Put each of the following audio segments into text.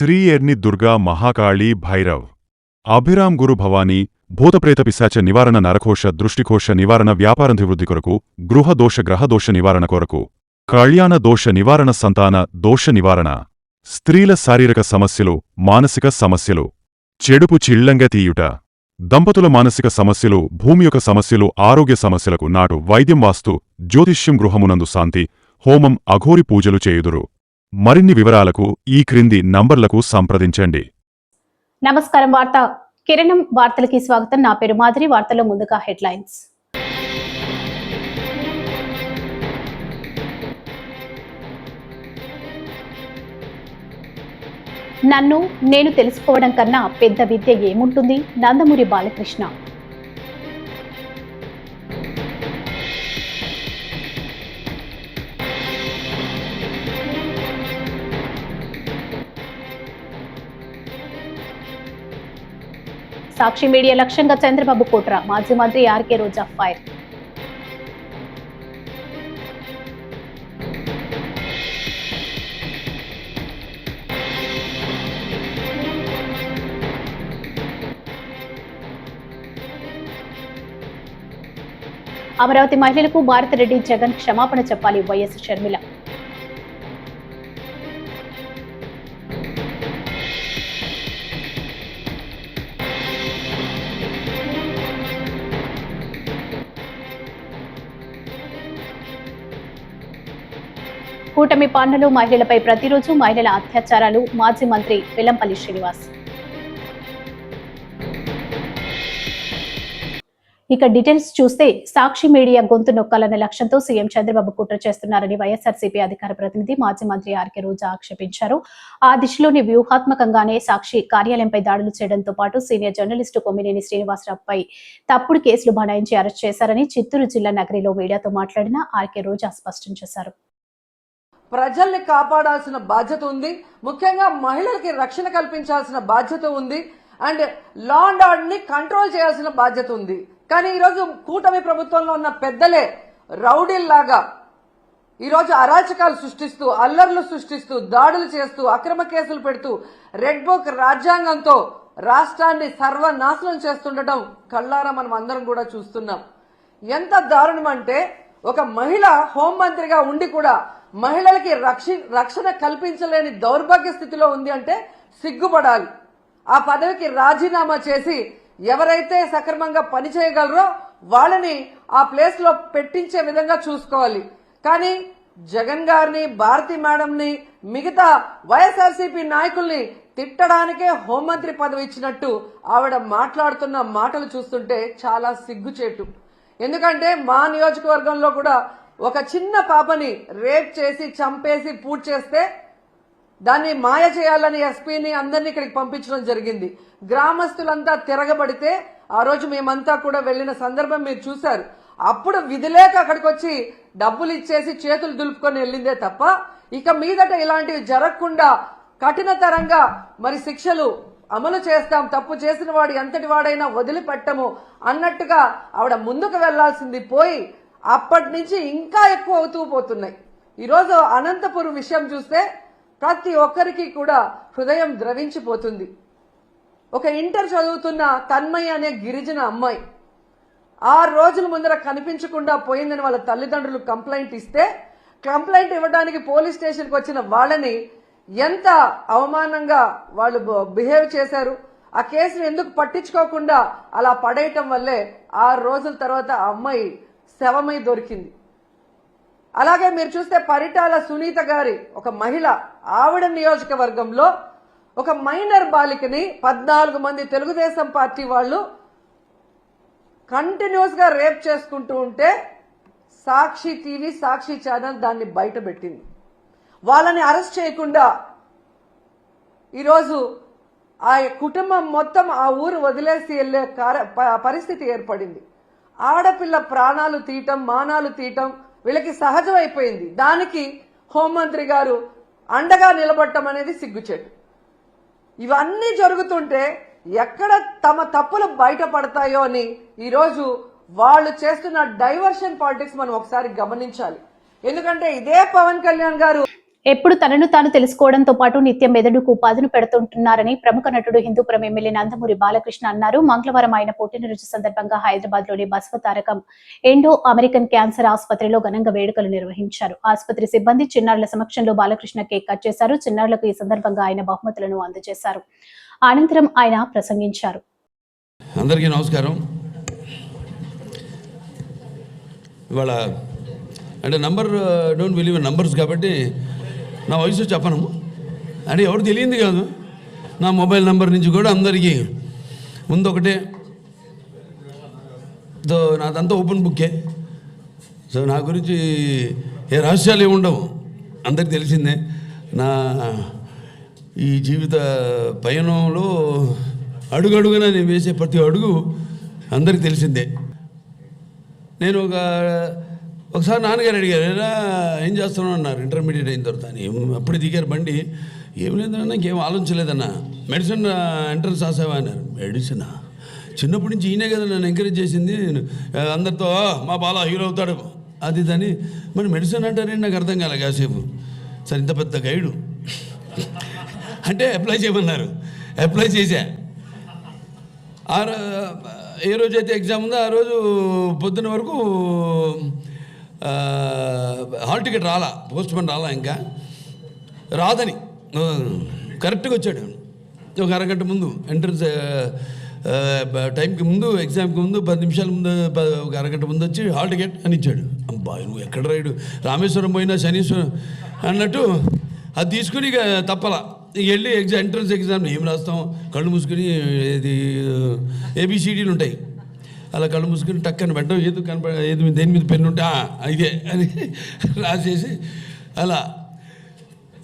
శ్రీ ఎర్ని దుర్గా మహాకాళీ భైరవ్ అభిరామ్ గురు భవానీ భూతప్రేత పిశాచ నివారణ నరకోశ దృష్టికోశ నివారణ వ్యాపారాభివృద్ధి కొరకు గృహదోష గ్రహదోష నివారణ కొరకు కళ్యాణ దోష నివారణ సంతాన దోష నివారణ స్త్రీల శారీరక సమస్యలు మానసిక సమస్యలు చెడుపు చిళ్లంగా తీయుట దంపతుల మానసిక సమస్యలు భూమి యొక్క సమస్యలు ఆరోగ్య సమస్యలకు నాటు వైద్యం వాస్తు జ్యోతిష్యం గృహమునందు శాంతి హోమం అఘోరి పూజలు చేయుదురు. మరిన్ని వివరాలకు ఈ క్రింది నంబర్లకు సంప్రదించండి. నమస్కారం. కిరణం వార్తలకి స్వాగతం. నా పేరు మాధురి. వార్తల్లో ముందుగా హెడ్లైన్స్. నన్ను నేను తెలుసుకోవడం కన్నా పెద్ద విద్య ఏముంటుంది? నందమూరి బాలకృష్ణ. సాక్షి మీడియా లక్ష్యంగా చంద్రబాబు కుట్ర. మాజీ మంత్రి ఆర్కే రోజా ఫైర్. అమరావతి మహిళలకు భారతిరెడ్డి జగన్ క్షమాపణ చెప్పాలి. వైఎస్ షర్మిల. కూటమి పాలనలో మహిళలపై ప్రతిరోజు మహిళల అత్యాచారాలు. మాజీ మంత్రి వెల్లంపల్లి శ్రీనివాస్. ఇక డీటెయిల్స్ చూస్తే సాక్షి మీడియా గొంతు నొక్కాలన్న లక్ష్యంతో సీఎం చంద్రబాబు కుట్ర చేస్తున్నారని వైఎస్ఆర్సీపీ అధికార ప్రతినిధి మాజీ మంత్రి ఆర్కే రోజా ఆక్షేపించారు. ఆ దిశలోని వ్యూహాత్మకంగానే సాక్షి కార్యాలయంపై దాడులు చేయడంతో పాటు సీనియర్ జర్నలిస్టు కొమ్మినేని శ్రీనివాసరావుపై తప్పుడు కేసులు బనాయించి అరెస్ట్ చేశారని చిత్తూరు జిల్లా నగరిలో మీడియాతో మాట్లాడిన ఆర్కే రోజా స్పష్టం చేశారు. ప్రజల్ని కాపాడాల్సిన బాధ్యత ఉంది, ముఖ్యంగా మహిళలకి రక్షణ కల్పించాల్సిన బాధ్యత ఉంది, అండ్ లా అండ్ ఆర్డర్ ని కంట్రోల్ చేయాల్సిన బాధ్యత ఉంది. కానీ ఈరోజు కూటమి ప్రభుత్వంలో ఉన్న పెద్దలే రౌడీల్లాగా ఈరోజు అరాచకాలు సృష్టిస్తూ, అల్లర్లు సృష్టిస్తూ, దాడులు చేస్తూ, అక్రమ కేసులు పెడుతూ, రెడ్ బుక్ రాజ్యాంగంతో రాష్ట్రాన్ని సర్వనాశనం చేస్తుండటం కళ్ళారా మనం అందరం కూడా చూస్తున్నాం. ఎంత దారుణం అంటే ఒక మహిళ హోంమంత్రిగా ఉండి కూడా మహిళలకి రక్షణ కల్పించలేని దౌర్భాగ్య స్థితిలో ఉంది అంటే సిగ్గుపడాలి. ఆ పదవికి రాజీనామా చేసి ఎవరైతే సక్రమంగా పనిచేయగలరో వాళ్ళని ఆ ప్లేస్ లో పెట్టించే విధంగా చూసుకోవాలి. కానీ జగన్ గారిని, భారతి మేడంని, మిగతా వైఎస్ఆర్సీపీ నాయకుల్ని తిట్టడానికే హోంమంత్రి పదవి ఇచ్చినట్టు ఆవిడ మాట్లాడుతున్న మాటలు చూస్తుంటే చాలా సిగ్గుచేటు. ఎందుకంటే మా నియోజకవర్గంలో కూడా ఒక చిన్న పాపని రేప్ చేసి చంపేసి పూర్తి చేస్తే దాన్ని మాయ చేయాలని ఎస్పీని అందరినీ ఇక్కడికి పంపించడం జరిగింది. గ్రామస్తులంతా తిరగబడితే ఆ రోజు మేమంతా కూడా వెళ్లిన సందర్భం మీరు చూశారు. అప్పుడు విధిలేక అక్కడికి వచ్చి డబ్బులు ఇచ్చేసి చేతులు దులుపుకొని వెళ్ళిందే తప్ప ఇక మీదట ఇలాంటివి జరగకుండా కఠినతరంగా మరి శిక్షలు అమలు చేస్తాం, తప్పు చేసిన వాడు ఎంతటి వాడైనా వదిలిపెట్టము అన్నట్టుగా ఆవిడ ముందుకు వెళ్లాల్సింది పోయి అప్పటి నుంచి ఇంకా ఎక్కువ అవుతూ పోతున్నాయి. ఈరోజు అనంతపురం విషయం చూస్తే ప్రతి ఒక్కరికి కూడా హృదయం ద్రవించిపోతుంది. ఒక ఇంటర్ చదువుతున్న తన్మయ్య అనే గిరిజన అమ్మాయి 6 రోజుల ముందర కనిపించకుండా పోయిందని వాళ్ళ తల్లిదండ్రులు కంప్లైంట్ ఇస్తే, కంప్లైంట్ ఇవ్వడానికి పోలీస్ స్టేషన్కి వచ్చిన వాళ్ళని ఎంత అవమానంగా వాళ్ళు బిహేవ్ చేశారు. ఆ కేసును ఎందుకు పట్టించుకోకుండా అలా పడేయటం వల్లే 6 రోజుల తర్వాత ఆ అమ్మాయి శవమై దొరికింది. అలాగే మీరు చూస్తే పరిటాల సునీత గారి ఒక మహిళ, ఆవిడ నియోజకవర్గంలో ఒక మైనర్ బాలికని 14 మంది తెలుగుదేశం పార్టీ వాళ్ళు కంటిన్యూస్ గా రేప్ చేసుకుంటూ ఉంటే సాక్షి టీవీ, సాక్షి ఛానల్ దాన్ని బయట పెట్టింది. వాళ్ళని అరెస్ట్ చేయకుండా ఈరోజు ఆ కుటుంబం మొత్తం ఆ ఊరు వదిలేసి వెళ్లే పరిస్థితి ఏర్పడింది. ఆడపిల్ల ప్రాణాలు తీయటం, మానాలు తీయటం వీళ్ళకి సహజమైపోయింది. దానికి హోంమంత్రి గారు అండగా నిలబడటం అనేది సిగ్గుచేటు. ఇవన్నీ జరుగుతుంటే ఎక్కడ తమ తప్పులు బయటపడతాయో అని ఈరోజు వాళ్ళు చేస్తున్న డైవర్షన్ పాలిటిక్స్ మనం ఒకసారి గమనించాలి. ఎందుకంటే ఇదే పవన్ కళ్యాణ్ గారు ఎప్పుడు తనను తాను తెలుసుకోవడంతో పాటు నిత్యం మెదడుకు పదును పెడుతుంటున్నారని ప్రముఖ నటుడు హిందూపురం ఎమ్మెల్యే నందమూరి బాలకృష్ణ అన్నారు. మంగళవారం ఆయన పుట్టినరోజు సందర్భంగా హైదరాబాద్ లోని బసవతారకం ఎండో అమెరికన్ క్యాన్సర్ ఆసుపత్రిలో ఘనంగా వేడుకలు నిర్వహించారు. ఆసుపత్రి సిబ్బంది చిన్నారుల సమక్షంలో బాలకృష్ణ కేక్ కట్ చేశారు. చిన్నారులకు ఈ సందర్భంగా ఆయన బహుమతులను అందజేశారు. అనంతరం ఆయన ప్రసంగించారు. అందరికీ నమస్కారం. ఇవాళ అంటే డోంట్ బిలీవ్ ఇన్ నంబర్స్ కాబట్టి నా వయసు చెప్పను అని ఎవరు తెలియంది కాదు. నా మొబైల్ నంబర్ నుంచి కూడా అందరికీ ముందు ఒకటే, నాదంతా ఓపెన్ బుక్కే. సో నా గురించి ఏ రహస్యాలు ఏమి ఉండవు, అందరికి తెలిసిందే. నా ఈ జీవిత పయనంలో అడుగడుగున నేను వేసే ప్రతి అడుగు అందరికి తెలిసిందే. నేను ఒకసారి నాన్నగారు అడిగారు, ఏం చేస్తున్నావు అన్నారు. ఇంటర్మీడియట్ అయిన తర్వాత అని అప్పుడు దిగారు బండి. ఏం లేదన్నా, ఇంకేం ఆలోచించలేదన్నా. మెడిసిన్ ఎంట్రన్స్ రాసావా అన్నారు. మెడిసినా? చిన్నప్పటి నుంచి ఈయనే కదా నన్ను ఎంకరేజ్ చేసింది. అందరితో మా బాలా హీరో అవుతాడు అది అని. మరి మెడిసిన్ అంటారేంటి నాకు అర్థం కాలే కాసేపు. సరే ఇంత పెద్ద గైడు అంటే అప్లై చేయమన్నారు. అప్లై చేశా. ఏ రోజైతే ఎగ్జామ్ ఉందో ఆ రోజు పొద్దున్న వరకు హాల్ టికెట్ రాలా, పోస్ట్ పోన్ రాలా, ఇంకా రాదని కరెక్ట్గా వచ్చాడు. ఒక అరగంట ముందు ఎంట్రన్స్ టైంకి ముందు, ఎగ్జామ్కి ముందు 10 నిమిషాల ముందు, ఒక అరగంట ముందు వచ్చి హాల్ టికెట్ అని ఇచ్చాడు. అబ్బా నువ్వు ఎక్కడ రాయుడు, రామేశ్వరం పోయినా శనీశ్వరం అన్నట్టు అది తీసుకుని ఇక తప్పలా ఇక వెళ్ళి ఎంట్రన్స్ ఎగ్జామ్ ఏం రాస్తాం, కళ్ళు మూసుకుని ఇది ABCDలు ఉంటాయి, అలా కళ్ళు మూసుకుని టక్కని పెట్టడం, ఏది దేని మీద పెన్ను ఉంటే ఇదే అని రాసేసి అలా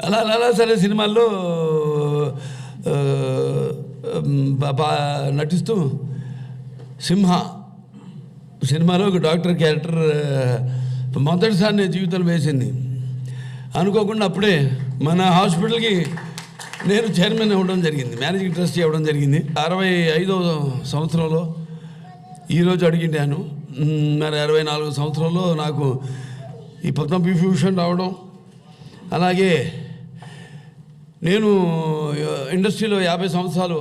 అలా అలా సరే సినిమాల్లో నటిస్తూ సింహ సినిమాలో ఒక డాక్టర్ క్యారెక్టర్ మొదటిసారి నేను జీవితంలో వేసింది. అనుకోకుండా అప్పుడే మన హాస్పిటల్కి నేను చైర్మన్ అవ్వడం జరిగింది, మేనేజింగ్ ట్రస్టీ అవ్వడం జరిగింది. 65వ సంవత్సరంలో ఈరోజు అడిగిండాను. మరి 64 సంవత్సరంలో నాకు ఈ పద్మవిభూషణ్ రావడం, అలాగే నేను ఇండస్ట్రీలో 50 సంవత్సరాలు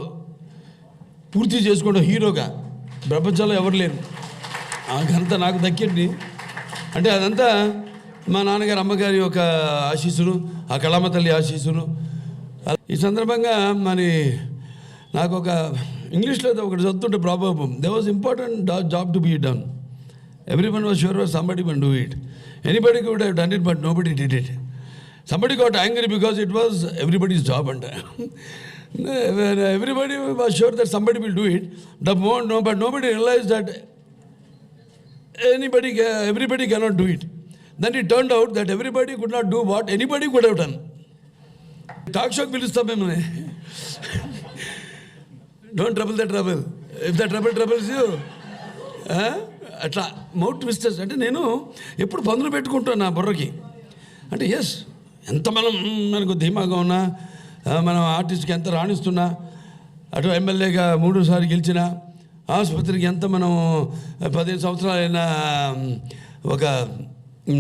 పూర్తి చేసుకోవడం హీరోగా ప్రపంచంలో ఎవరు లేరు. ఆ ఘనత నాకు దక్కింది. అంటే అదంతా మా నాన్నగారు అమ్మగారి యొక్క ఆశీస్సులు, ఆ కళామ తల్లి ఆశీస్సులు. ఈ సందర్భంగా మరి నాకు ఒక ఇంగ్లీష్లో ఒకటి చదువుతుంటే problem, they was important job to be done, everyone was sure somebody one do it, anybody could have done it but nobody did it. Somebody got angry because it was everybody's job, and everybody was sure that somebody will do it. But nobody realized that everybody cannot do it. Then it turned out that everybody could not do what anybody could have done. Talk show పిలుస్తాం మిమ్మల్ని. Don't trouble the trouble. If the trouble troubles you, అట్లా mouth twisters. అంటే నేను ఎప్పుడు పనులు పెట్టుకుంటాను నా బుర్రకి. అంటే ఎస్, ఎంత మనకు ధీమాగా ఉన్నా, మనం ఆర్టిస్ట్కి ఎంత రాణిస్తున్నా, అటు ఎమ్మెల్యేగా 3 సార్లు గెలిచిన, ఆసుపత్రికి ఎంత మనం 15 సంవత్సరాలైనా ఒక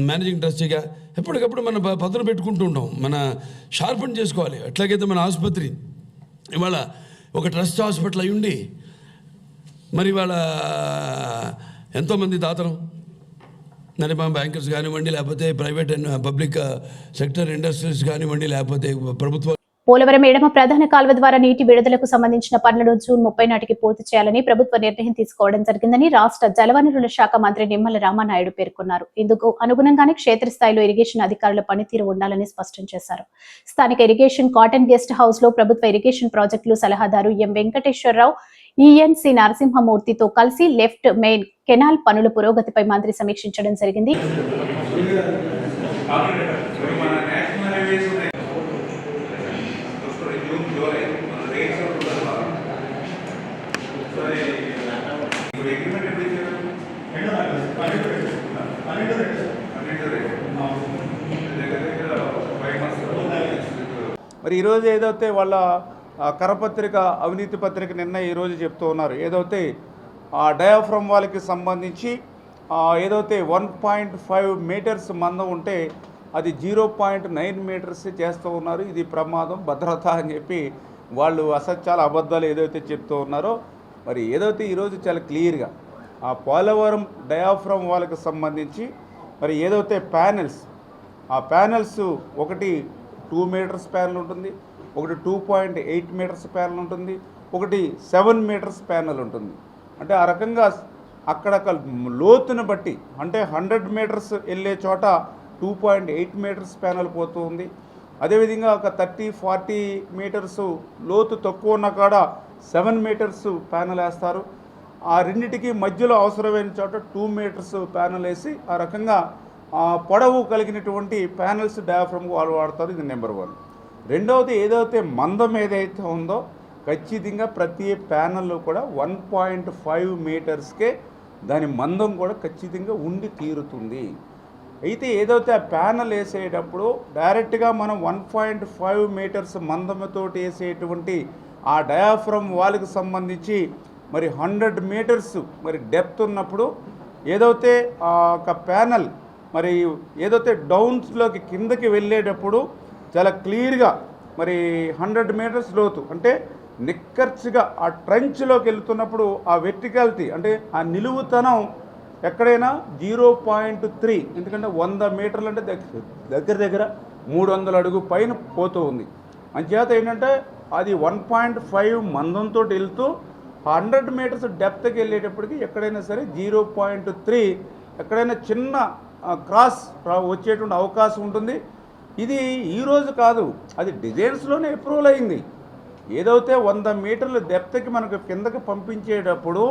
మేనేజింగ్ ట్రస్టీగా ఎప్పటికప్పుడు మన పదును పెట్టుకుంటూ ఉంటాం, మన షార్పన్ చేసుకోవాలి. అట్లాగైతే మన ఆసుపత్రి ఇవాళ ఒక ట్రస్ట్ హాస్పిటల్ అయి ఉండి మరి ఇవాళ ఎంతోమంది దాతలు నడిమా బ్యాంకర్స్ కానివ్వండి, లేకపోతే private and public sector industries కానివ్వండి, లేకపోతే ప్రభుత్వ. పోలవరం ఎడమ ప్రధాన కాల్వ ద్వారా నీటి విడుదలకు సంబంధించిన పనులను జూన్ 30 నాటికి పూర్తి చేయాలని ప్రభుత్వ నిర్ణయం తీసుకోవడం జరిగిందని రాష్ట్ర జలవనరుల శాఖ మంత్రి నిమ్మల రామానాయుడు పేర్కొన్నారు. ఇందుకు అనుగుణంగానే క్షేత్రస్థాయిలో ఇరిగేషన్ అధికారుల పనితీరు ఉండాలని స్పష్టం చేశారు. స్థానిక ఇరిగేషన్ కాటన్ గెస్ట్ హౌస్ లో ప్రభుత్వ ఇరిగేషన్ ప్రాజెక్టులు సలహాదారు ఎం వెంకటేశ్వరరావు, ఈఎన్సి నరసింహమూర్తితో కలిసి లెఫ్ట్ మెయిన్ కెనాల్ పనుల పురోగతిపై మంత్రి సమీక్షించడం జరిగింది. మరి ఈరోజు ఏదైతే వాళ్ళ కరపత్రిక, అవినీతి పత్రిక నిన్న ఈరోజు చెప్తూ ఉన్నారు, ఏదైతే డయాఫ్రమ్ వాళ్ళకి సంబంధించి ఏదైతే 1.5 మీటర్స్ మందం ఉంటే అది 0.9 మీటర్స్ చేస్తూ ఉన్నారు. ఇది ప్రమాదం, భద్రత అని చెప్పి వాళ్ళు అసత్యాల అబద్ధాలు ఏదైతే చెప్తూ ఉన్నారో, మరి ఏదైతే ఈరోజు చాలా క్లియర్గా ఆ పోలవరం డయాఫ్రమ్ వాళ్ళకి సంబంధించి మరి ఏదైతే ప్యానెల్స్, ఆ ప్యానెల్స్ ఒకటి 2 మీటర్స్ ప్యానెల్ ఉంటుంది, ఒకటి 2.8 మీటర్స్ ప్యానెల్ ఉంటుంది, ఒకటి 7 మీటర్స్ ప్యానెల్ ఉంటుంది. అంటే ఆ రకంగా అక్కడక్కడ లోతును బట్టి అంటే 100 మీటర్స్ వెళ్ళే చోట 2.8 మీటర్స్ ప్యానెల్ పోతూ ఉంది. అదేవిధంగా ఒక 30-40 మీటర్స్ లోతు తక్కువ ఉన్న కాడ 7 మీటర్స్ ప్యానెల్ వేస్తారు. ఆ రెండింటికి మధ్యలో అవసరమైన చోట 2 మీటర్స్ ప్యానెల్ వేసి ఆ రకంగా పొడవు కలిగినటువంటి ప్యానెల్స్ డయాఫ్రమ్ వాళ్ళు వాడతారు. ఇది నెంబర్ 1. రెండవది ఏదైతే మందం ఏదైతే ఉందో ఖచ్చితంగా ప్రతి ప్యానెల్లో కూడా 1.5 మీటర్స్కే దాని మందం కూడా ఖచ్చితంగా ఉండి తీరుతుంది. అయితే ఏదైతే ఆ ప్యానెల్ వేసేటప్పుడు డైరెక్ట్గా మనం 1.5 మీటర్స్ మందంతో వేసేటువంటి ఆ డయాఫ్రమ్ వాళ్ళకి సంబంధించి మరి 100 మీటర్స్ మరి డెప్త్ ఉన్నప్పుడు ఏదైతే ఒక ప్యానెల్ మరి ఏదైతే డౌన్స్లోకి కిందకి వెళ్ళేటప్పుడు చాలా క్లియర్గా మరి 100 మీటర్స్ లోతు అంటే నిక్కర్చిగా ఆ ట్రెంచ్లోకి వెళ్తున్నప్పుడు ఆ వెర్టికాలిటీ అంటే ఆ నిలువుతనం ఎక్కడైనా 0.3, ఎందుకంటే 100 మీటర్లు అంటే దగ్గర 300 అడుగు పైన పోతూ ఉంది. అంచేత ఏంటంటే అది 1.5 మందంతో వెళ్తూ 100 మీటర్స్ డెప్త్కి వెళ్ళేటప్పటికి ఎక్కడైనా సరే 0.3 ఎక్కడైనా చిన్న క్రాస్ వచ్చేటువంటి అవకాశం ఉంటుంది. ఇది ఈరోజు కాదు, అది డిజైన్స్లోనే అప్రూవల్ అయింది. ఏదైతే 100 మీటర్ల డెప్త్కి మనకు కిందకి పంపించేటప్పుడు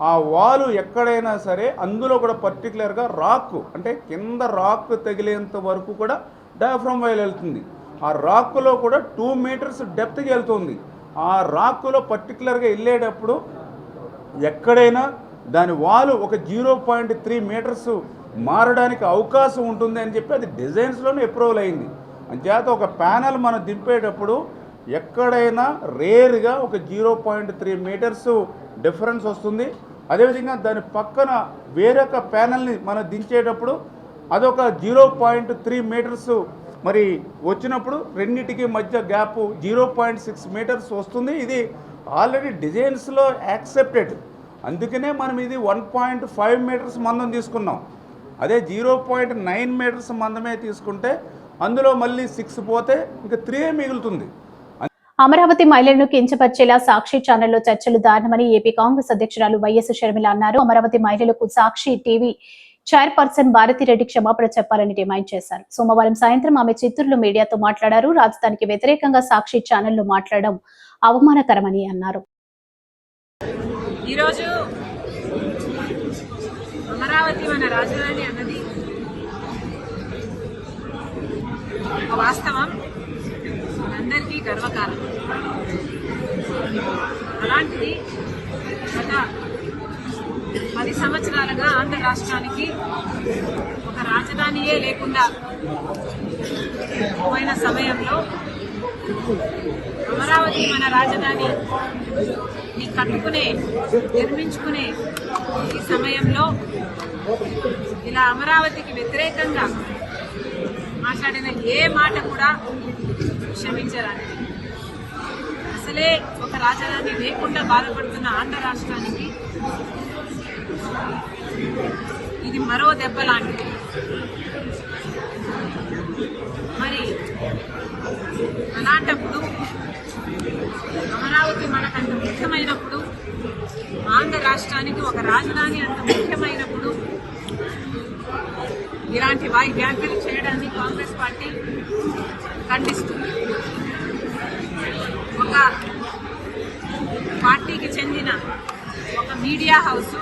ఆ వాలు ఎక్కడైనా సరే అందులో కూడా పర్టికులర్గా రాక్ అంటే కింద రాక్ తగిలేంత వరకు కూడా డయాఫ్రమ్ వైల్ వెళ్తుంది. ఆ రాక్లో కూడా 2 మీటర్స్ డెప్త్కి వెళ్తుంది. ఆ రాక్లో పర్టికులర్గా వెళ్ళేటప్పుడు ఎక్కడైనా దాని వాలు ఒక 0.3 మీటర్స్ మారడానికి అవకాశం ఉంటుంది అని చెప్పి అది డిజైన్స్లోనే అప్రూవల్ అయింది. అంచేత ఒక ప్యానెల్ మనం దింపేటప్పుడు ఎక్కడైనా రేర్గా ఒక 0.3 మీటర్స్ డిఫరెన్స్ వస్తుంది. అదేవిధంగా దాని పక్కన వేరొక ప్యానెల్ని మనం దించేటప్పుడు అదొక 0.3 మీటర్స్ మరి వచ్చినప్పుడు రెండింటికి మధ్య గ్యాప్ 0.6 మీటర్స్ వస్తుంది. ఇది ఆల్రెడీ డిజైన్స్లో యాక్సెప్టెడ్. అందుకనే మనం ఇది 1.5 మీటర్స్ మందం తీసుకున్నాం. అదే 0.9 మీటర్స్ మందమే తీసుకుంటే అందులో మళ్ళీ 6 పోతే ఇంకా 3 మిగులుతుంది. అమరావతి మహిళలను కించపరిచేలా సాక్షి ఛానల్లో చర్చలు దారుణమని ఏపీ కాంగ్రెస్ అధ్యక్షురాలు వైఎస్ షర్మిల అన్నారు. అమరావతి మహిళలకు సాక్షి టీవీ చైర్పర్సన్ భారతిరెడ్డి క్షమాపణ చెప్పాలని డిమాండ్ చేశారు. సోమవారం సాయంత్రం ఆమె చిత్తూరులో మీడియాతో మాట్లాడారు. రాజధానికి వ్యతిరేకంగా సాక్షి ఛానల్లో మాట్లాడడం అవమానకరమని అన్నారు. ఈరోజు అమరావతి మన రాజధాని అన్నది వాస్తవం, అందరికీ గర్వకారణం. అలాంటిది గత 10 సంవత్సరాలుగా ఆంధ్ర రాష్ట్రానికి ఒక రాజధానియే లేకుండా పోయిన సమయంలో అమరావతి మన రాజధాని కట్టుకునే నిర్మించుకునే ఈ సమయంలో ఇలా అమరావతికి వ్యతిరేకంగా మాట్లాడిన ఏ మాట కూడా క్షమించరాని. అసలే ఒక రాజధాని లేకుండా బాధపడుతున్న ఆంధ్ర రాష్ట్రానికి ఇది మరో దెబ్బ లాంటిది. మరి అలాంటప్పుడు అమరావతి మనకంత ముఖ్యమైనప్పుడు, ఆంధ్ర రాష్ట్రానికి ఒక రాజధాని అంత ముఖ్యమైనప్పుడు ఇలాంటి వ్యాఖ్యలు చేయడాన్ని కాంగ్రెస్ పార్టీ ఖండిస్తుంది. ఒక పార్టీకి చెందిన ఒక మీడియా హౌస్,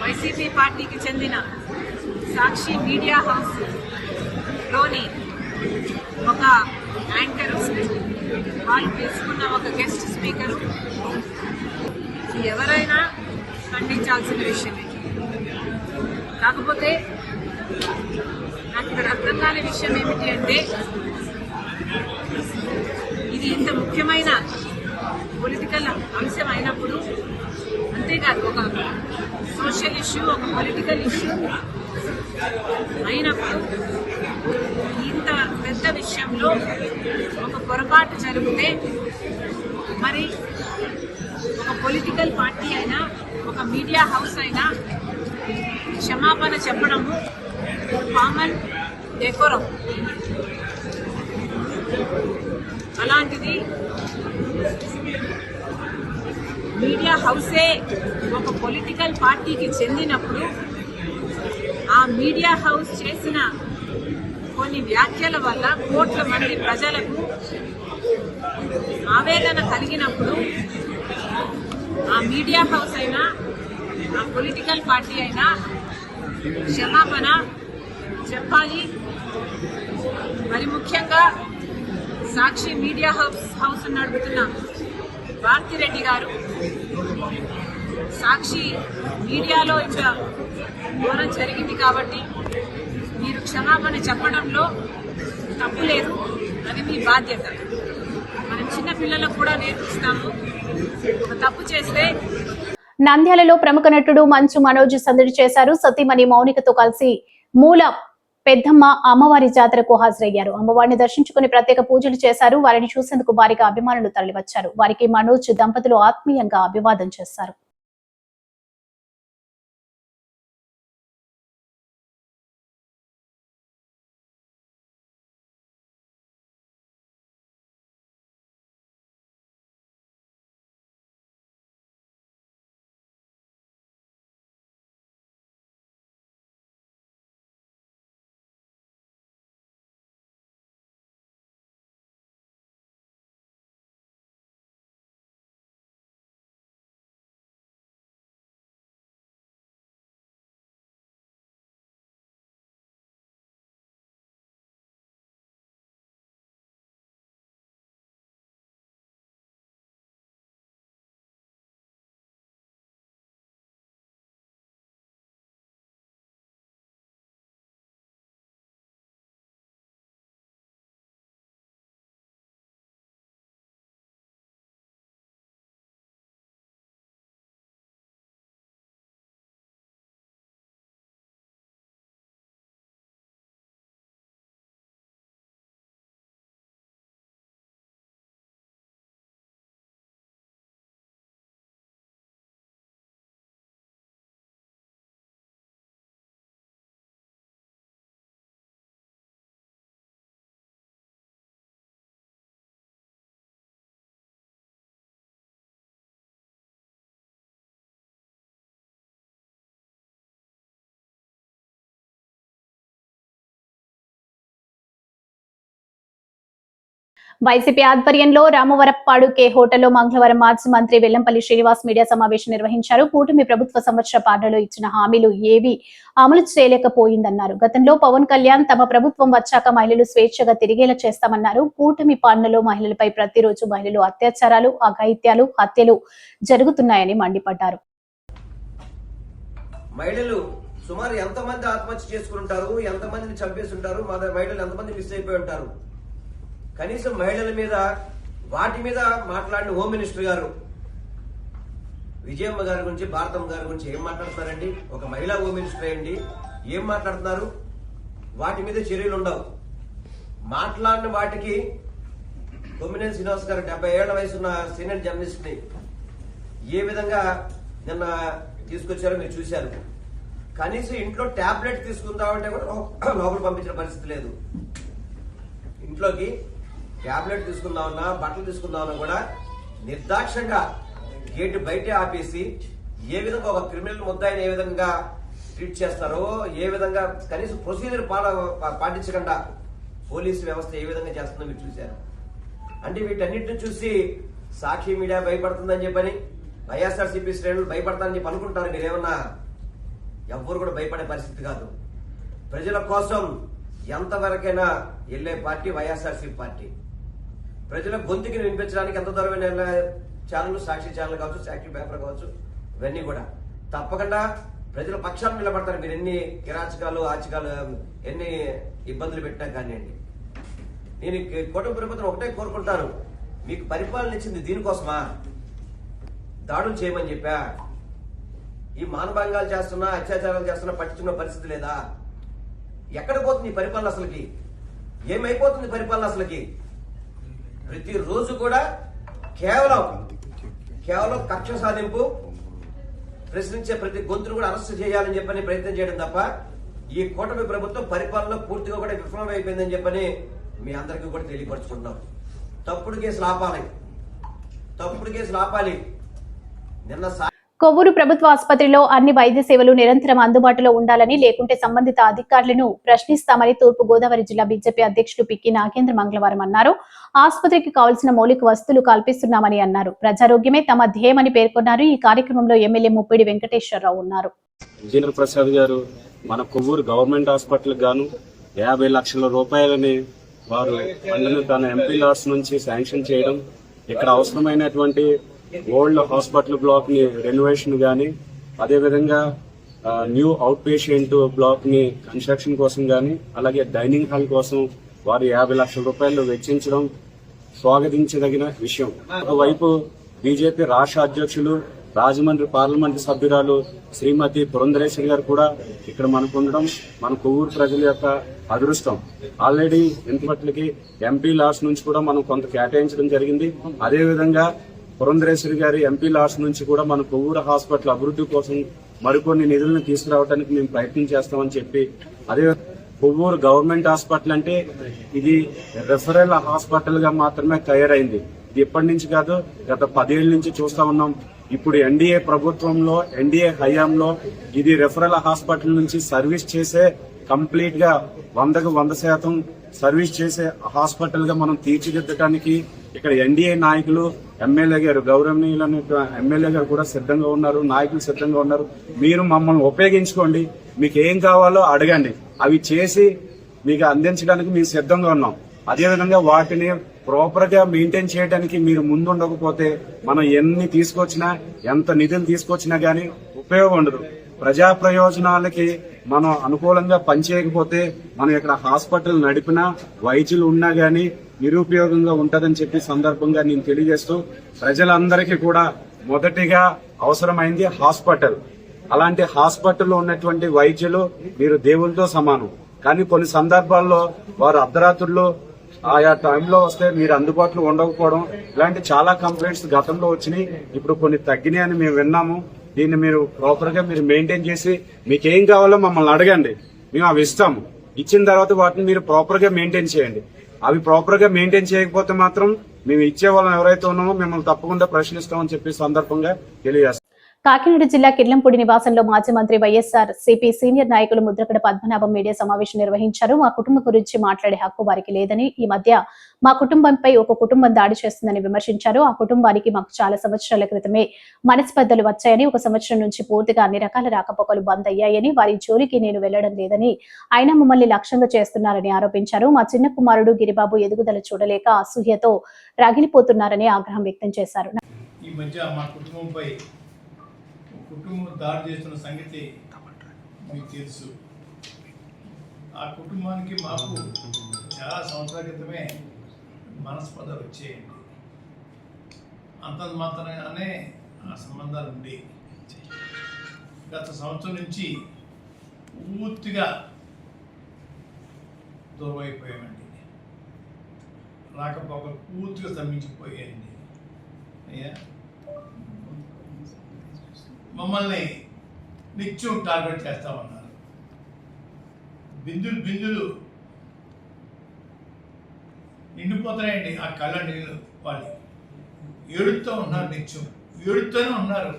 వైసీపీ పార్టీకి చెందిన సాక్షి మీడియా హౌస్ లోని ఒక యాంకరు, వాళ్ళు తీసుకున్న ఒక గెస్ట్ స్పీకరు ఎవరైనా ఖండించాల్సిన విషయమే. కాకపోతే నాకు ఇక్కడ అర్థం కాని విషయం ఏమిటి అంటే, ఇది ఇంత ముఖ్యమైన పొలిటికల్ అంశం అయినప్పుడు, అంతేకాదు ఒక సోషల్ ఇష్యూ, ఒక పొలిటికల్ ఇష్యూ అయినప్పుడు ఇంత పెద్ద విషయంలో ఒక పొరపాటు జరిగితే మరి ఒక పొలిటికల్ పార్టీ అయినా ఒక మీడియా హౌస్ అయినా క్షమాపణ చెప్పడము కామన్ డెకోరం. అలాంటిది మీడియా హౌసే ఒక పొలిటికల్ పార్టీకి చెందినప్పుడు ఆ మీడియా హౌస్ చేసిన కొన్ని వ్యాఖ్యల వల్ల కోట్ల మంది ప్రజలకు ఆవేదన కలిగినప్పుడు ఆ మీడియా హౌస్ అయినా ఆ పొలిటికల్ పార్టీ అయినా క్షమాపణ చెప్పాలి. మరి ముఖ్యంగా సాక్షి మీడియా హౌస్ నడుపుతున్న భారతిరెడ్డి గారు సాక్షి మీడియాలో ఇంత ఘోరం జరిగింది కాబట్టి మీరు క్షమాపణ చెప్పడంలో తప్పు లేదు, అది మీ బాధ్యత. మనం చిన్న పిల్లలకు కూడా నేర్పిస్తాము, ఒక తప్పు చేస్తే. నంద్యాలలో ప్రముఖ నటుడు మంచు మనోజ్ సందడి చేశారు. సతీమణి మౌనికతో కలిసి మూల పెద్దమ్మ అమ్మవారి జాతరకు హాజరయ్యారు. అమ్మవారిని దర్శించుకుని ప్రత్యేక పూజలు చేశారు. వారిని చూసేందుకు భారీగా అభిమానులు తరలివచ్చారు. వారికి మనోజ్ దంపతులు ఆత్మీయంగా అభివాదం చేశారు. వైసీపీ ఆధ్వర్యంలో రామవరప్పాడు కే హోటల్లో మంగళవారం మాజీ మంత్రి వెల్లంపల్లి శ్రీనివాస్ మీడియా సమావేశం నిర్వహించారు. కూటమి ప్రభుత్వ సంవత్సర పాలనలో ఇచ్చిన హామీలు ఏవీ అమలు చేయలేకపోయిందన్నారు. గతంలో పవన్ కళ్యాణ్ తమ ప్రభుత్వం వచ్చాక మహిళలు స్వేచ్ఛగా తిరిగేలా చేస్తామన్నారు. కూటమి పాలనలో మహిళలపై ప్రతిరోజు మహిళలు అత్యాచారాలు, అఘాయిత్యాలు, హత్యలు జరుగుతున్నాయని మండిపడ్డారు. మహిళలు సుమారు ఎంతమంది ఆత్మహత్య చేసుకుంటారు, ఎంతమందిని చంపేస్తుంటారు, మహిళలు ఎంతమంది మిస్ అయిపోయి ఉంటారు. కనీసం మహిళల మీద వాటి మీద మాట్లాడిన హోమ్ మినిస్టర్ గారు విజయమ్మ గారి గురించి, భారతమ్మ గారి గురించి ఏం మాట్లాడుతున్నారండి? ఒక మహిళా హోమ్ మినిస్టర్ అయ్యండి ఏం మాట్లాడుతున్నారు? వాటి మీద చర్యలు ఉండవు. మాట్లాడిన వాటికి కొమ్మినేని శ్రీనివాస్ గారు 70 ఏళ్ల వయసున్న సీనియర్ జర్నలిస్ట్ ని ఏ విధంగా నిన్న తీసుకొచ్చారో మీరు చూశారు. కనీసం ఇంట్లో టాబ్లెట్ తీసుకుందామంటే కూడా లోపల పంపించిన పరిస్థితి లేదు. ఇంట్లోకి టాబ్లెట్ తీసుకుందామన్నా, బట్టలు తీసుకుందామన్నా కూడా నిర్దాక్షంగా గేటు బయటే ఆపేసి ఏ విధంగా ఒక క్రిమినల్ ముద్దాయిని ఏ విధంగా ట్రీట్ చేస్తారో, ఏ విధంగా కనీసం ప్రొసీజర్ పాటించకుండా పోలీసు వ్యవస్థ ఏ విధంగా చేస్తుందో మీరు చూశారు. అంటే వీటన్నిటిని చూసి సాక్షి మీడియా భయపడుతుందని చెప్పని, వైఎస్ఆర్సీపీ శ్రేణులు భయపడతారని చెప్పి అనుకుంటారు. మీరేమన్నా ఎవ్వరు కూడా భయపడే పరిస్థితి కాదు. ప్రజల కోసం ఎంతవరకైనా వెళ్లే పార్టీ వైఎస్ఆర్సీపీ పార్టీ. ప్రజల గొంతుకి వినిపించడానికి ఎంత దూరమైన ఛానల్, సాక్షి ఛానల్ కావచ్చు, సాక్షి పేపర్ కావచ్చు, ఇవన్నీ కూడా తప్పకుండా ప్రజల పక్షాన్ని నిలబడతారు. మీరు ఎన్ని కిరాచకాలు, ఆచకాలు, ఎన్ని ఇబ్బందులు పెట్టినా కానివ్వండి. నేను కుటుంబ ప్రభుత్వం ఒకటే కోరుకుంటాను, మీకు పరిపాలన ఇచ్చింది దీనికోసమా? దాడులు చేయమని చెప్పా? ఈ మానభంగాలు చేస్తున్నా, అత్యాచారాలు చేస్తున్నా పట్టించుకున్న పరిస్థితి లేదా? ఎక్కడ పోతుంది ఈ పరిపాలన అసలుకి? ఏమైపోతుంది పరిపాలన అసలుకి? ప్రతిరోజు కూడా కేవలం కక్ష సాధింపు, ప్రశ్నించే ప్రతి గొంతును కూడా అరెస్ట్ చేయాలని చెప్పని ప్రయత్నం చేయడం తప్ప ఈ కూటమి ప్రభుత్వం పరిపాలన పూర్తిగా కూడా విఫలమైపోయిందని చెప్పని మీ అందరికీ కూడా తెలియపరుచుకుంటున్నాం. తప్పుడు కేసులు ఆపాలి. నిన్న కొవ్వూరు ప్రభుత్వ ఆసుపత్రిలో అన్ని వైద్య సేవలు నిరంతరం అందుబాటులో ఉండాలని, లేకుంటే సంబంధిత అధికారులను ప్రశ్నిస్తామని తూర్పు గోదావరి జిల్లా బీజేపీ అధ్యక్షుడు పిక్కి నాగేంద్ర మంగళవారం అన్నారు. ఆసుపత్రికి కావాల్సిన మౌలిక వస్తువులు కల్పిస్తున్నామని అన్నారు. ప్రజారోగ్యమే తమ ధ్యేయమని పేర్కొన్నారు. ఈ కార్యక్రమంలో ఎమ్మెల్యే ముప్పిడి వెంకటేశ్వరరావు ఉన్నారు. ఇంజనీర్ ప్రసాద్ గారు మన కొవ్వూరు గవర్నమెంట్ హాస్పిటల్ గాను 50 లక్షల రూపాయలని వారు ఫండ్ను తన ఎంపీ లాట్స్ నుంచి శాంక్షన్ చేయడం, ఇక్కడ అవసరమైనటువంటి ఓల్డ్ హాస్పిటల్ బ్లాక్ ని రెనోవేషన్ గాని, అదేవిధంగా న్యూ అవుట్ పేషెంట్ బ్లాక్ ని కన్స్ట్రక్షన్ కోసం గాని, అలాగే డైనింగ్ హాల్ కోసం వారు 50 లక్షల రూపాయలు వెచ్చించడం స్వాగతించదగిన విషయం. ఒకవైపు బీజేపీ రాష్ట్ర అధ్యక్షులు, రాజమండ్రి పార్లమెంటు సభ్యురాలు శ్రీమతి పురంధరేశ్వరి గారు కూడా ఇక్కడ మనకు ఉండడం మన కొవ్వూరు ప్రజల యొక్క అదృష్టం. ఆల్రెడీ ఇంతమట్లకి ఎంపీ లాట్స్ నుంచి కూడా మనం కొంత కేటాయించడం జరిగింది. అదేవిధంగా పురంధరేశ్వరి గారి ఎంపీ లాట్స్ నుంచి కూడా మన కొవ్వూరు హాస్పిటల్ అభివృద్ధి కోసం మరికొన్ని నిధులను తీసుకురావడానికి మేము ప్రయత్నం చేస్తామని చెప్పి, అదే కొవ్వూరు గవర్నమెంట్ హాస్పిటల్ అంటే ఇది రెఫరల్ హాస్పిటల్ గా మాత్రమే తయారైంది. ఇది ఇప్పటి నుంచి కాదు, గత 10 ఏళ్ల నుంచి చూస్తా ఉన్నాం. ఇప్పుడు ఎన్డీఏ ప్రభుత్వంలో, ఎన్డీఏ హయాంలో ఇది రెఫరల్ హాస్పిటల్ నుంచి సర్వీస్ చేసే, కంప్లీట్ గా 100కు 100% సర్వీస్ చేసే హాస్పిటల్ గా మనం తీర్చిదిద్దడానికి ఇక్కడ ఎన్డీఏ నాయకులు, ఎమ్మెల్యే గారు, గౌరవనీయులైన ఎమ్మెల్యే గారు కూడా సిద్ధంగా ఉన్నారు, నాయకులు సిద్ధంగా ఉన్నారు. మీరు మమ్మల్ని ఉపయోగించుకోండి, మీకు ఏం కావాలో అడగండి, అవి చేసి మీకు అందించడానికి మేము సిద్ధంగా ఉన్నాం. అదేవిధంగా వాటిని ప్రాపర్ గా మెయింటైన్ చేయడానికి మీరు ముందుండకపోతే మనం ఎన్ని తీసుకొచ్చినా, ఎంత నిధులు తీసుకొచ్చినా గానీ ఉపయోగం ఉండదు. ప్రజా ప్రయోజనాలకి మనం అనుకూలంగా పనిచేయకపోతే మనం ఇక్కడ హాస్పిటల్ నడిపినా, వైద్యులు ఉన్నా గానీ నిరుపయోగంగా ఉంటదని చెప్పి సందర్భంగా నేను తెలియజేస్తూ, ప్రజలందరికీ కూడా మొదటిగా అవసరమైంది హాస్పిటల్. అలాంటి హాస్పిటల్లో ఉన్నటువంటి వైద్యులు మీరు దేవులతో సమానం. కానీ కొన్ని సందర్భాల్లో వారు అర్ధరాత్రుల్లో ఆయా టైంలో వస్తే మీరు అందుబాటులో ఉండకపోవడం, ఇలాంటి చాలా కంప్లైంట్స్ గతంలో వచ్చినాయి. ఇప్పుడు కొన్ని తగ్గినాయని మేము విన్నాము. దీన్ని మీరు ప్రాపర్ గా మీరు మెయింటైన్ చేసి మీకు ఏం కావాలో మమ్మల్ని అడగండి, మేము అవి ఇస్తాము. ఇచ్చిన తర్వాత వాటిని మీరు ప్రాపర్ గా మెయింటైన్ చేయండి. అవి ప్రాపర్ గా మెయింటైన్ చేయకపోతే మాత్రం మేము ఇచ్చే వాళ్ళని ఎవరైతే ఉన్నామో మిమ్మల్ని తప్పకుండా ప్రశ్నిస్తామని చెప్పి సందర్భంగా తెలియజేస్తాం. కాకినాడ జిల్లా కిర్లంపూడి నివాసంలో మాజీ మంత్రి వైఎస్ఆర్ సిపి సీనియర్ నాయకులు ముద్రగడ పద్మనాభం మీడియా సమావేశం నిర్వహించారు. మా కుటుంబం గురించి మాట్లాడే హక్కు వారికి లేదని, ఈ మధ్య మా కుటుంబంపై ఒక కుటుంబం దాడి చేస్తుందని విమర్శించారు. ఆ కుటుంబానికి మాకు చాలా సంవత్సరాల క్రితమే మనస్పర్ధలు వచ్చాయని, 1 సంవత్సరం నుంచి పూర్తిగా అన్ని రకాల రాకపోకలు బంద్ అయ్యాయని, వారి జోలికి నేను వెళ్లడం లేదని, అయినా మమ్మల్ని లక్ష్యంగా చేస్తున్నారని ఆరోపించారు. మా చిన్న కుమారుడు గిరిబాబు ఎదుగుదల చూడలేక అసూయతో రగిలిపోతున్నారని ఆగ్రహం వ్యక్తం చేశారు. ఈ మధ్య మా కుటుంబంపై కుటుంబం దాడి చేస్తున్న సంగతి మీకు తెలుసు. ఆ కుటుంబానికి మాకు చాలా సంవత్సరాల క్రితమే మనస్పర్ధలు వచ్చేయండి. అంత మాత్రంగానే ఆ సంబంధాలు ఉండి గత సంవత్సరం నుంచి పూర్తిగా దూరం అయిపోయామండి. రాకపోకలు పూర్తిగా స్తంభించిపోయాయండి. అయ్యా, మమ్మల్ని నిత్యం టార్గెట్ చేస్తామన్నారు. బిందులు నిండిపోతాయండి ఆ కళ్ళ నీళ్ళు. వాళ్ళు ఏడుస్తూ ఉన్నారు, నిత్యం ఏడుస్తూనే ఉన్నారు.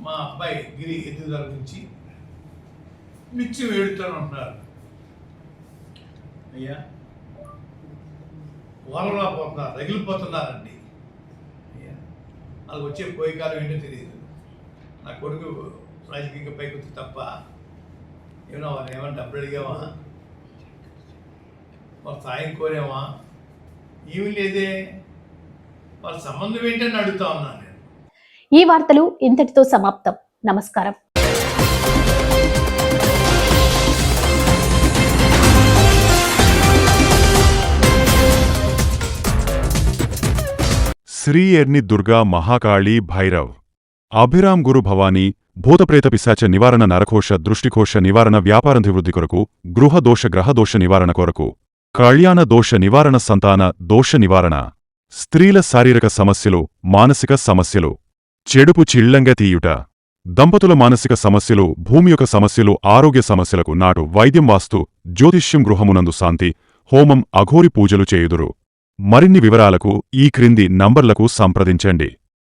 మా అబ్బాయి గిరి ఎదుగుదల గురించి నిత్యం ఏడుస్తూనే ఉంటున్నారు. అయ్యా, వలలా పోతున్నారు, రగిలిపోతున్నారండి. అయ్యా, వాళ్ళకి వచ్చే పోయే కాలం ఏంటో తెలియదు. నా కొడుకు రాజకీయంగా పైకి వచ్చి తప్ప ఏమన్నా వాళ్ళు ఏమన్నా డబ్బులు అడిగామా, వాళ్ళ సాయం కోరామా, ఏమీ లేదే. వాళ్ళ సంబంధం ఏంటని అడుగుతా ఉన్నాను నేను. ఈ వార్తలు ఇంతటితో సమాప్తం. నమస్కారం. శ్రీ ఎర్ని దుర్గా మహాకాళి భైరవ్ అభిరామ్ గురు భవానీ భూతప్రేత పిశాచ నివారణ నరకోశ దృష్టికోశ నివారణ వ్యాపారాభివృద్ధి కొరకు గృహదోష గ్రహదోష నివారణ కొరకు కళ్యాణ దోష నివారణ సంతాన దోష నివారణ స్త్రీల శారీరక సమస్యలు మానసిక సమస్యలు చెడుపు చిళ్లంగా తీయుట దంపతుల మానసిక సమస్యలు భూమి యొక్క సమస్యలు ఆరోగ్య సమస్యలకు నాటు వైద్యం వాస్తు జ్యోతిష్యం గృహమునందు శాంతి హోమం అఘోరి పూజలు చేయుదురు మరిన్ని వివరాలకు ఈ క్రింది నంబర్లకు సంప్రదించండి.